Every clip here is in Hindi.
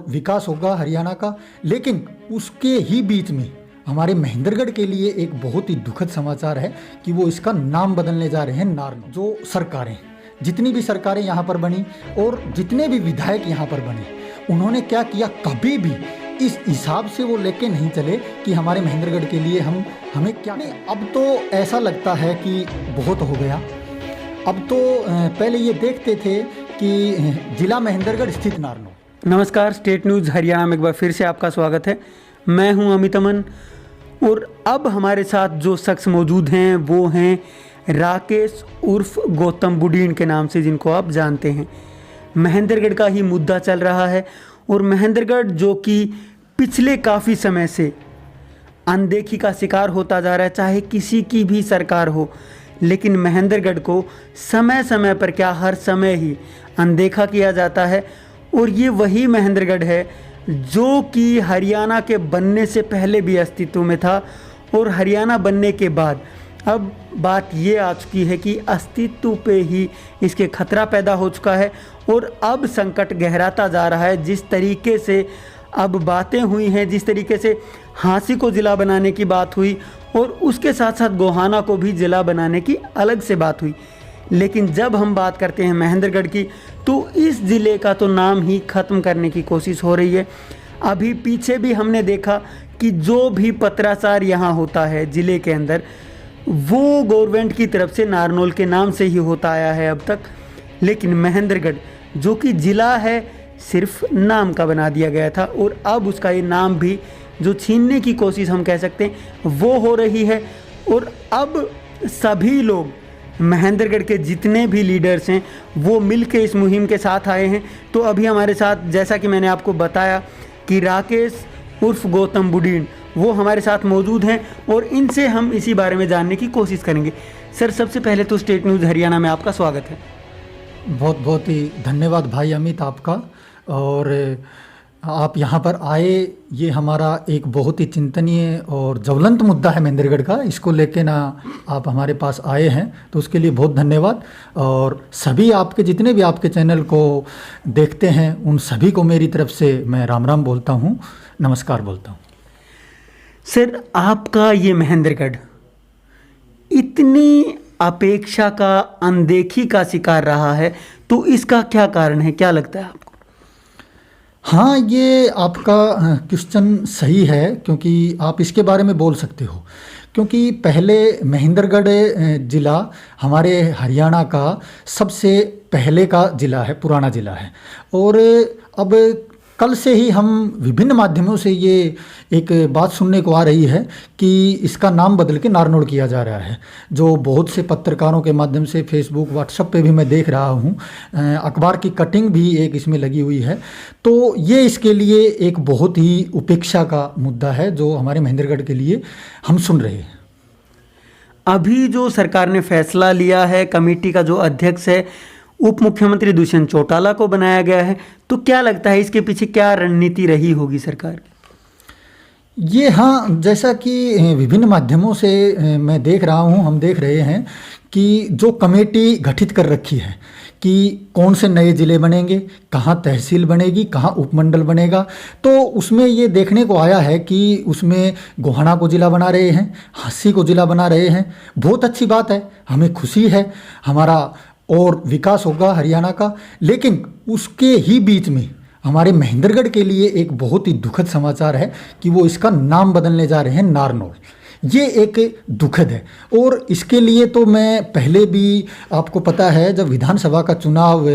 विकास होगा हरियाणा का, लेकिन उसके ही बीच में हमारे महेंद्रगढ़ के लिए एक बहुत ही दुखद समाचार है कि वो इसका नाम बदलने जा रहे हैं नारनौल। जो सरकारें, जितनी भी सरकारें यहाँ पर बनी और जितने भी विधायक यहाँ पर बने, उन्होंने क्या किया, कभी भी इस हिसाब से वो लेके नहीं चले कि हमारे महेंद्रगढ़ के लिए हमें क्या नहीं। अब तो ऐसा लगता है कि बहुत हो गया। अब तो पहले ये देखते थे कि जिला महेंद्रगढ़ स्थित नारनौल। नमस्कार, स्टेट न्यूज़ हरियाणा में एक बार फिर से आपका स्वागत है। मैं हूं अमित अमन और अब हमारे साथ जो शख्स मौजूद हैं वो हैं राकेश उर्फ गौतम बुडीन के नाम से, जिनको आप जानते हैं। महेंद्रगढ़ का ही मुद्दा चल रहा है और महेंद्रगढ़ जो कि पिछले काफ़ी समय से अनदेखी का शिकार होता जा रहा है, चाहे किसी की भी सरकार हो, लेकिन महेंद्रगढ़ को समय समय पर क्या हर समय ही अनदेखा किया जाता है। और ये वही महेंद्रगढ़ है जो कि हरियाणा के बनने से पहले भी अस्तित्व में था और हरियाणा बनने के बाद अब बात ये आ चुकी है कि अस्तित्व पे ही इसके खतरा पैदा हो चुका है और अब संकट गहराता जा रहा है। जिस तरीके से अब बातें हुई हैं, जिस तरीके से हांसी को ज़िला बनाने की बात हुई और उसके साथ साथ गोहाना को भी ज़िला बनाने की अलग से बात हुई, लेकिन जब हम बात करते हैं महेंद्रगढ़ की तो इस ज़िले का तो नाम ही ख़त्म करने की कोशिश हो रही है। अभी पीछे भी हमने देखा कि जो भी पत्राचार यहाँ होता है ज़िले के अंदर, वो गवर्नमेंट की तरफ से नारनौल के नाम से ही होता आया है अब तक। लेकिन महेंद्रगढ़ जो कि ज़िला है सिर्फ नाम का बना दिया गया था और अब उसका ये नाम भी जो छीनने की कोशिश हम कह सकते हैं वो हो रही है। और अब सभी लोग, महेंद्रगढ़ के जितने भी लीडर्स हैं, वो मिल के इस मुहिम के साथ आए हैं। तो अभी हमारे साथ, जैसा कि मैंने आपको बताया कि राकेश उर्फ गौतम बुडीन वो हमारे साथ मौजूद हैं और इनसे हम इसी बारे में जानने की कोशिश करेंगे। सर, सबसे पहले तो स्टेट न्यूज़ हरियाणा में आपका स्वागत है। बहुत बहुत ही धन्यवाद भाई अमित आपका। और आप यहाँ पर आए, ये हमारा एक बहुत ही चिंतनीय और ज्वलंत मुद्दा है महेंद्रगढ़ का। इसको लेके ना आप हमारे पास आए हैं तो उसके लिए बहुत धन्यवाद। और सभी आपके जितने भी आपके चैनल को देखते हैं उन सभी को मेरी तरफ से मैं राम राम बोलता हूँ, नमस्कार बोलता हूँ। सर, आपका ये महेंद्रगढ़ इतनी अपेक्षा का, अनदेखी का शिकार रहा है, तो इसका क्या कारण है, क्या लगता है आपको? हाँ, ये आपका क्वेश्चन सही है, क्योंकि आप इसके बारे में बोल सकते हो। क्योंकि पहले महेंद्रगढ़ ज़िला हमारे हरियाणा का सबसे पहले का ज़िला है, पुराना ज़िला है। और अब कल से ही हम विभिन्न माध्यमों से ये एक बात सुनने को आ रही है कि इसका नाम बदल के नारनौल किया जा रहा है, जो बहुत से पत्रकारों के माध्यम से फेसबुक, व्हाट्सएप पे भी मैं देख रहा हूँ। अखबार की कटिंग भी एक इसमें लगी हुई है। तो ये इसके लिए एक बहुत ही उपेक्षा का मुद्दा है जो हमारे महेंद्रगढ़ के लिए हम सुन रहे हैं। अभी जो सरकार ने फैसला लिया है, कमेटी का जो अध्यक्ष है उप मुख्यमंत्री दुष्यंत चौटाला को बनाया गया है, तो क्या लगता है इसके पीछे क्या रणनीति रही होगी सरकार की? ये हाँ, जैसा कि विभिन्न माध्यमों से मैं देख रहा हूँ, हम देख रहे हैं कि जो कमेटी गठित कर रखी है कि कौन से नए ज़िले बनेंगे, कहाँ तहसील बनेगी, कहाँ उपमंडल बनेगा, तो उसमें ये देखने को आया है कि उसमें गोहाना को ज़िला बना रहे हैं, हांसी को ज़िला बना रहे हैं। बहुत अच्छी बात है, हमें खुशी है, हमारा और विकास होगा हरियाणा का। लेकिन उसके ही बीच में हमारे महेंद्रगढ़ के लिए एक बहुत ही दुखद समाचार है कि वो इसका नाम बदलने जा रहे हैं नारनौल। ये एक दुखद है। और इसके लिए तो मैं पहले भी, आपको पता है, जब विधानसभा का चुनाव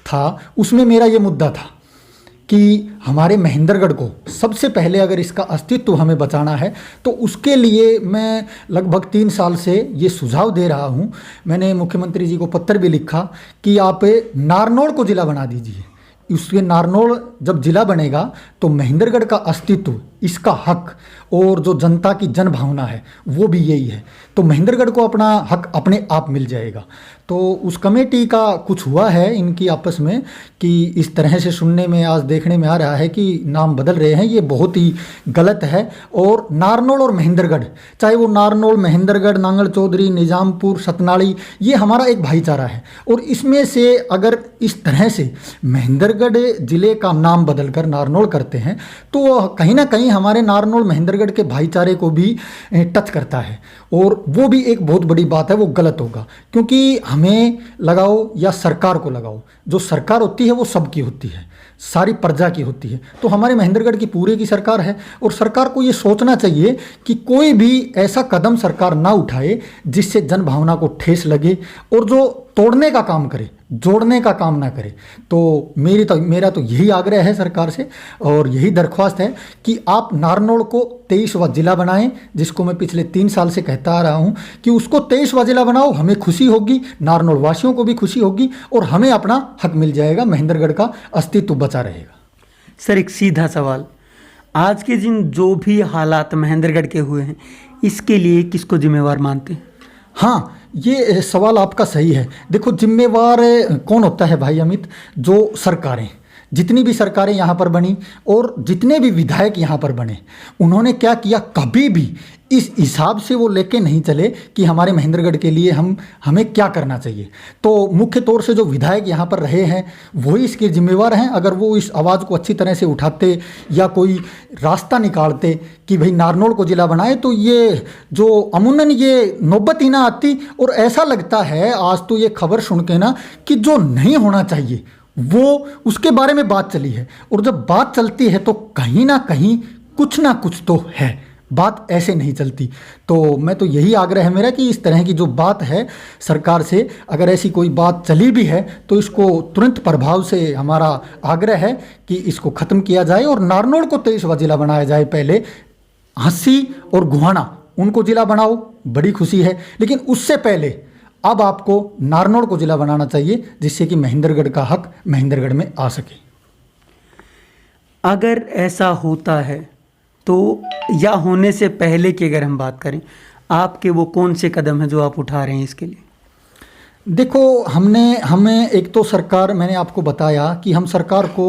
था उसमें मेरा ये मुद्दा था कि हमारे महेंद्रगढ़ को सबसे पहले अगर इसका अस्तित्व हमें बचाना है तो उसके लिए मैं लगभग 3 साल से ये सुझाव दे रहा हूँ। मैंने मुख्यमंत्री जी को पत्र भी लिखा कि आप नारनौल को ज़िला बना दीजिए। उसके नारनौल जब ज़िला बनेगा तो महेंद्रगढ़ का अस्तित्व, इसका हक और जो जनता की जन भावना है वो भी यही है, तो महेंद्रगढ़ को अपना हक अपने आप मिल जाएगा। तो उस कमेटी का कुछ हुआ है इनकी आपस में कि इस तरह से सुनने में आज देखने में आ रहा है कि नाम बदल रहे हैं। ये बहुत ही गलत है। और नारनौल और महेंद्रगढ़, चाहे वो नारनौल, महेंद्रगढ़, नांगल चौधरी, निजामपुर, सतनाड़ी, ये हमारा एक भाईचारा है। और इसमें से अगर इस तरह से महेंद्रगढ़ जिले का नाम बदलकर नारनौल करते हैं तो कहीं ना कहीं हमारे नारनौल महेंद्रगढ़ के भाईचारे को भी टच करता है। और वो भी एक बहुत बड़ी बात है, वो गलत होगा। क्योंकि हमें लगाओ या सरकार को लगाओ, जो सरकार होती है वो सबकी होती है, सारी प्रजा की होती है। तो हमारे महेंद्रगढ़ की पूरे की सरकार है और सरकार को ये सोचना चाहिए कि कोई भी ऐसा कदम सरकार ना उठाए जिससे जन भावना को ठेस लगे और जो तोड़ने का काम करे, जोड़ने का काम ना करे। तो मेरा तो यही आग्रह है सरकार से और यही दरख्वास्त है कि आप नारनौल को 23वां जिला बनाएं, जिसको मैं पिछले 3 साल से कहता आ रहा हूं कि उसको 23वां जिला बनाओ। हमें खुशी होगी, नारनौल वासियों को भी खुशी होगी और हमें अपना हक मिल जाएगा, महेंद्रगढ़ का अस्तित्व बचा रहेगा। सर, एक सीधा सवाल, आज के जो भी हालात महेंद्रगढ़ के हुए हैं, इसके लिए किसको जिम्मेवार मानते हैं? हाँ, ये सवाल आपका सही है। देखो, जिम्मेवार कौन होता है भाई अमित? जो सरकारें, जितनी भी सरकारें यहाँ पर बनी और जितने भी विधायक यहाँ पर बने, उन्होंने क्या किया? कभी भी इस हिसाब से वो लेके नहीं चले कि हमारे महेंद्रगढ़ के लिए हमें क्या करना चाहिए। तो मुख्य तौर से जो विधायक यहाँ पर रहे हैं वही इसके जिम्मेवार हैं। अगर वो इस आवाज़ को अच्छी तरह से उठाते या कोई रास्ता निकालते कि भाई नारनौल को जिला बनाए, तो ये जो अमूमन ये नौबत ही ना आती। और ऐसा लगता है आज तो ये खबर सुन के ना कि जो नहीं होना चाहिए वो उसके बारे में बात चली है। और जब बात चलती है तो कहीं ना कुछ तो है, बात ऐसे नहीं चलती। तो मैं तो यही आग्रह है मेरा कि इस तरह की जो बात है सरकार से, अगर ऐसी कोई बात चली भी है तो इसको तुरंत प्रभाव से हमारा आग्रह है कि इसको ख़त्म किया जाए और नारनौल को 23वां जिला बनाया जाए। पहले हंसी और गुहाना उनको जिला बनाओ, बड़ी खुशी है, लेकिन उससे पहले अब आपको नारनौल को जिला बनाना चाहिए जिससे कि महेंद्रगढ़ का हक महेंद्रगढ़ में आ सके। अगर ऐसा होता है तो, या होने से पहले की अगर हम बात करें, आपके वो कौन से कदम हैं जो आप उठा रहे हैं इसके लिए? देखो, हमें एक तो सरकार, मैंने आपको बताया कि हम सरकार को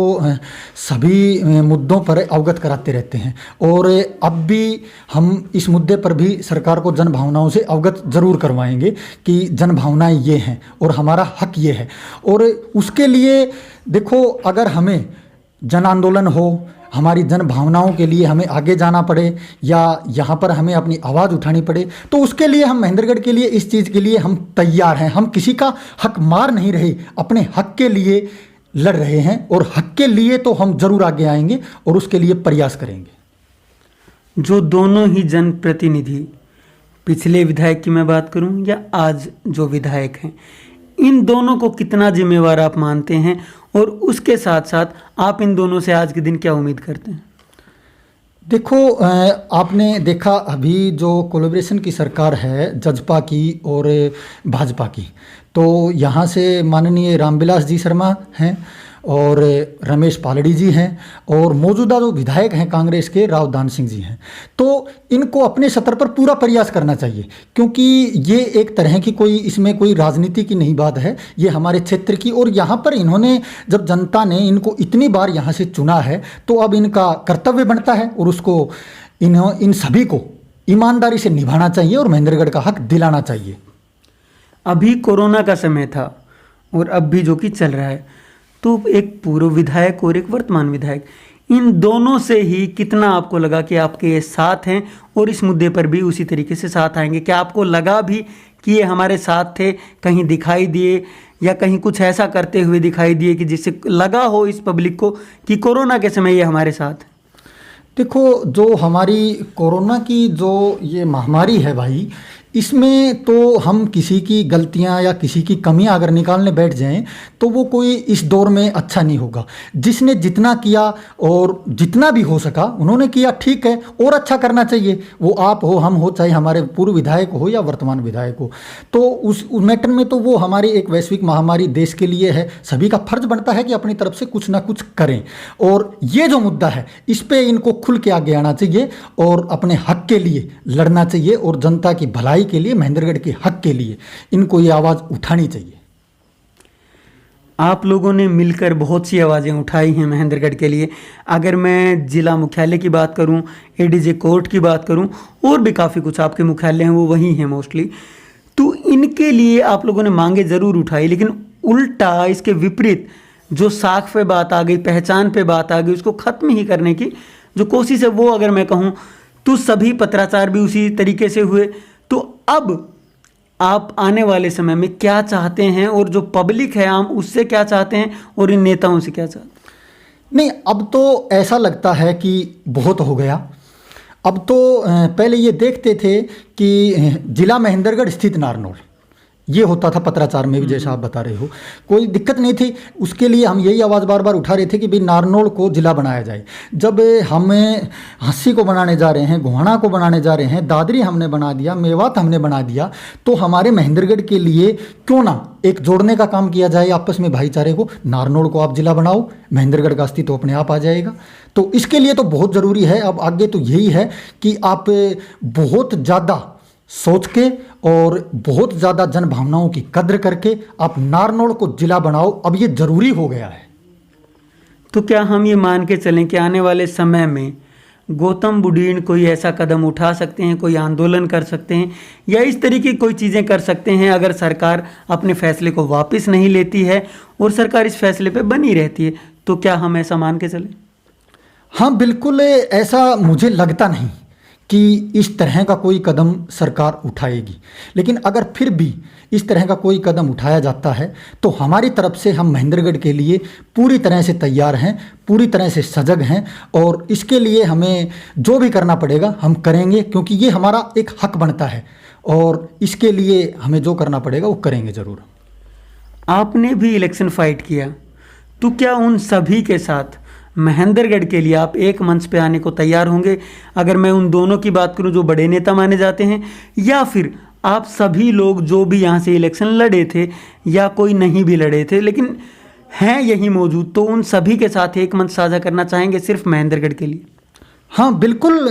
सभी मुद्दों पर अवगत कराते रहते हैं और अब भी हम इस मुद्दे पर भी सरकार को जन भावनाओं से अवगत ज़रूर करवाएंगे कि जन भावनाएं ये हैं और हमारा हक ये है। और उसके लिए देखो, अगर हमें जन आंदोलन हो, हमारी जन भावनाओं के लिए हमें आगे जाना पड़े या यहाँ पर हमें अपनी आवाज़ उठानी पड़े, तो उसके लिए हम महेंद्रगढ़ के लिए, इस चीज़ के लिए हम तैयार हैं। हम किसी का हक मार नहीं रहे, अपने हक के लिए लड़ रहे हैं और हक के लिए तो हम ज़रूर आगे आएंगे और उसके लिए प्रयास करेंगे। जो दोनों ही जनप्रतिनिधि, पिछले विधायक की मैं बात करूं या आज जो विधायक हैं, इन दोनों को कितना जिम्मेवार आप मानते हैं और उसके साथ साथ आप इन दोनों से आज के दिन क्या उम्मीद करते हैं? देखो, आपने देखा अभी जो कोलैबोरेशन की सरकार है जजपा की और भाजपा की, तो यहाँ से माननीय रामविलास जी शर्मा हैं और रमेश पालड़ी जी हैं और मौजूदा जो विधायक हैं कांग्रेस के राव दान सिंह जी हैं। तो इनको अपने स्तर पर पूरा प्रयास करना चाहिए, क्योंकि ये एक तरह की इसमें कोई राजनीति की नहीं बात है, ये हमारे क्षेत्र की। और यहाँ पर इन्होंने, जब जनता ने इनको इतनी बार यहाँ से चुना है तो अब इनका कर्तव्य बनता है और उसको इन सभी को ईमानदारी से निभाना चाहिए और महेंद्रगढ़ का हक दिलाना चाहिए। अभी कोरोना का समय था और अब भी जो कि चल रहा है, तो एक पूर्व विधायक और एक वर्तमान विधायक, इन दोनों से ही कितना आपको लगा कि आपके साथ हैं और इस मुद्दे पर भी उसी तरीके से साथ आएंगे? क्या आपको लगा भी कि ये हमारे साथ थे, कहीं दिखाई दिए या कहीं कुछ ऐसा करते हुए दिखाई दिए कि जिससे लगा हो इस पब्लिक को कि कोरोना के समय ये हमारे साथ हैं? देखो, जो हमारी कोरोना की जो ये महामारी है भाई, इसमें तो हम किसी की गलतियां या किसी की कमियां अगर निकालने बैठ जाएं तो वो कोई इस दौर में अच्छा नहीं होगा। जिसने जितना किया और जितना भी हो सका उन्होंने किया, ठीक है, और अच्छा करना चाहिए। वो आप हो, हम हो, चाहे हमारे पूर्व विधायक हो या वर्तमान विधायक हो, तो उस मैटर में तो वो हमारी एक वैश्विक महामारी देश के लिए है। सभी का फर्ज बनता है कि अपनी तरफ से कुछ ना कुछ करें। और ये जो मुद्दा है इस पे इनको खुल के आगे आना चाहिए और अपने हक के लिए लड़ना चाहिए और जनता की भलाई के लिए, महेंद्रगढ़ के हक के लिए इनको ये आवाज़ उठानी चाहिए। आप लोगों ने मिलकर बहुत सी आवाज़ें उठाई हैं महेंद्रगढ़ के लिए। अगर मैं ज़िला मुख्यालय की बात करूं, एडीजे कोर्ट की बात करूं, और भी काफ़ी कुछ आपके मुख्यालय हैं वो वही हैं मोस्टली, तो इनके लिए आप लोगों ने मांगे ज़रूर उठाई, लेकिन उल्टा इसके विपरीत जो साख पे बात आ गई, पहचान पे बात आ गई, उसको ख़त्म ही करने की जो कोशिश है, वो अगर मैं कहूँ तो सभी पत्राचार भी उसी तरीके से हुए। तो अब आप आने वाले समय में क्या चाहते हैं, और जो पब्लिक है आम उससे क्या चाहते हैं, और इन नेताओं से क्या चाहते हैं? नहीं, अब तो ऐसा लगता है कि बहुत हो गया। अब तो पहले ये देखते थे कि जिला महेंद्रगढ़ स्थित नारनौल, ये होता था पत्राचार में भी, जैसा आप बता रहे हो, कोई दिक्कत नहीं थी। उसके लिए हम यही आवाज़ बार बार उठा रहे थे कि भाई नारनौल को जिला बनाया जाए। जब हमें हंसी को बनाने जा रहे हैं, गोहाना को बनाने जा रहे हैं, दादरी हमने बना दिया, मेवात हमने बना दिया, तो हमारे महेंद्रगढ़ के लिए क्यों ना एक जोड़ने का काम किया जाए आपस में, भाईचारे को। नारनौल को आप जिला बनाओ, महेंद्रगढ़ का अस्तित्व अपने आप आ जाएगा। तो इसके लिए तो बहुत ज़रूरी है। अब आगे तो यही है कि आप बहुत ज़्यादा सोच के और बहुत ज़्यादा जन भावनाओं की कद्र करके आप नारनौल को जिला बनाओ। अब ये ज़रूरी हो गया है। तो क्या हम ये मान के चलें कि आने वाले समय में गौतम बुडीन कोई ऐसा कदम उठा सकते हैं, कोई आंदोलन कर सकते हैं, या इस तरीके की कोई चीज़ें कर सकते हैं अगर सरकार अपने फैसले को वापस नहीं लेती है और सरकार इस फैसले पे बनी रहती है? तो क्या हम ऐसा मान के चलें? हाँ, बिल्कुल ऐसा मुझे लगता नहीं कि इस तरह का कोई कदम सरकार उठाएगी। लेकिन अगर फिर भी इस तरह का कोई कदम उठाया जाता है तो हमारी तरफ से हम महेंद्रगढ़ के लिए पूरी तरह से तैयार हैं, पूरी तरह से सजग हैं, और इसके लिए हमें जो भी करना पड़ेगा हम करेंगे, क्योंकि ये हमारा एक हक बनता है और इसके लिए हमें जो करना पड़ेगा वो करेंगे ज़रूर। आपने भी इलेक्शन फाइट किया, तो क्या उन सभी के साथ महेंद्रगढ़ के लिए आप एक मंच पे आने को तैयार होंगे? अगर मैं उन दोनों की बात करूं जो बड़े नेता माने जाते हैं, या फिर आप सभी लोग जो भी यहाँ से इलेक्शन लड़े थे या कोई नहीं भी लड़े थे लेकिन हैं यहीं मौजूद, तो उन सभी के साथ एक मंच साझा करना चाहेंगे सिर्फ महेंद्रगढ़ के लिए? हाँ, बिल्कुल,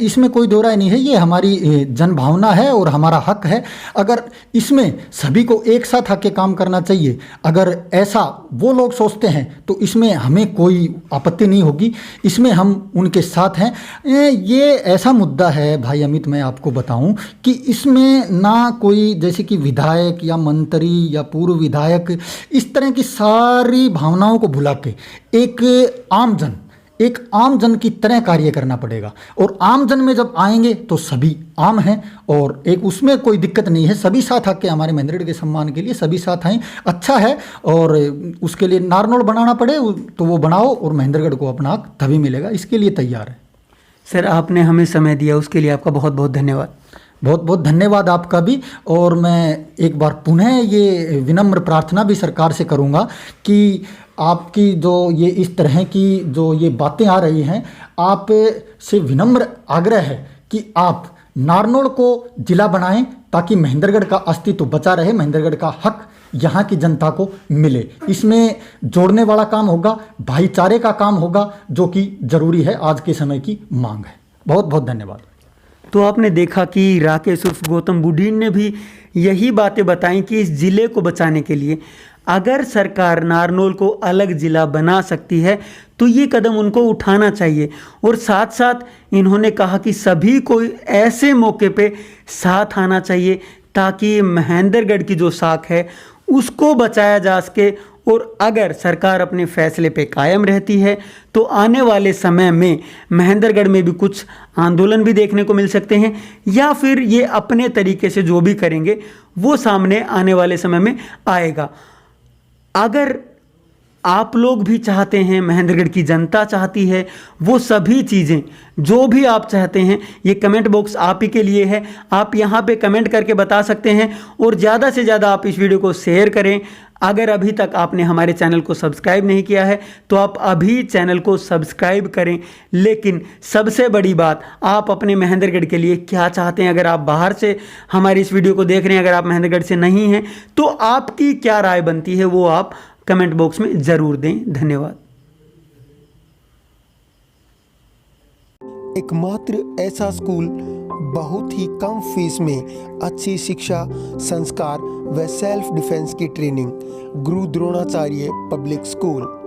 इसमें कोई दो राय नहीं है। ये हमारी जन भावना है और हमारा हक है। अगर इसमें सभी को एक साथ आके काम करना चाहिए, अगर ऐसा वो लोग सोचते हैं तो इसमें हमें कोई आपत्ति नहीं होगी। इसमें हम उनके साथ हैं। ये ऐसा मुद्दा है भाई अमित, मैं आपको बताऊं कि इसमें ना कोई जैसे कि विधायक या मंत्री या पूर्व विधायक, इस तरह की सारी भावनाओं को भुला के एक आम जन की तरह कार्य करना पड़ेगा। और आम जन में जब आएंगे तो सभी आम हैं और एक उसमें कोई दिक्कत नहीं है। सभी साथ आके हमारे महेंद्रगढ़ के सम्मान के लिए सभी साथ आएँ, अच्छा है। और उसके लिए नारनौल बनाना पड़े तो वो बनाओ, और महेंद्रगढ़ को अपना हक तभी मिलेगा, इसके लिए तैयार है। सर, आपने हमें समय दिया उसके लिए आपका बहुत बहुत धन्यवाद। बहुत बहुत धन्यवाद आपका भी। और मैं एक बार पुनः ये विनम्र प्रार्थना भी सरकार से करूँगा कि आपकी जो ये इस तरह की जो ये बातें आ रही हैं, आप से विनम्र आग्रह है कि आप नारनौल को जिला बनाएं ताकि महेंद्रगढ़ का अस्तित्व बचा रहे, महेंद्रगढ़ का हक यहाँ की जनता को मिले। इसमें जोड़ने वाला काम होगा, भाईचारे का काम होगा, जो कि ज़रूरी है, आज के समय की मांग है। बहुत बहुत धन्यवाद। तो आपने देखा कि राकेश उर्फ गौतम बुडीन ने भी यही बातें बताई कि इस ज़िले को बचाने के लिए अगर सरकार नारनौल को अलग ज़िला बना सकती है तो ये कदम उनको उठाना चाहिए। और साथ साथ इन्होंने कहा कि सभी को ऐसे मौके पे साथ आना चाहिए ताकि महेंद्रगढ़ की जो साख है उसको बचाया जा सके। और अगर सरकार अपने फैसले पे कायम रहती है तो आने वाले समय में महेंद्रगढ़ में भी कुछ आंदोलन भी देखने को मिल सकते हैं, या फिर ये अपने तरीके से जो भी करेंगे वो सामने आने वाले समय में आएगा। अगर आप लोग भी चाहते हैं, महेंद्रगढ़ की जनता चाहती है, वो सभी चीज़ें जो भी आप चाहते हैं, ये कमेंट बॉक्स आप ही के लिए है। आप यहाँ पे कमेंट करके बता सकते हैं और ज़्यादा से ज़्यादा आप इस वीडियो को शेयर करें। अगर अभी तक आपने हमारे चैनल को सब्सक्राइब नहीं किया है तो आप अभी चैनल को सब्सक्राइब करें। लेकिन सबसे बड़ी बात, आप अपने महेंद्रगढ़ के लिए क्या चाहते हैं? अगर आप बाहर से हमारी इस वीडियो को देख रहे हैं, अगर आप महेंद्रगढ़ से नहीं हैं, तो आपकी क्या राय बनती है वो आप कमेंट बॉक्स में ज़रूर दें। धन्यवाद। एकमात्र ऐसा स्कूल बहुत ही कम फीस में अच्छी शिक्षा, संस्कार व सेल्फ डिफेंस की ट्रेनिंग। गुरु द्रोणाचार्य पब्लिक स्कूल।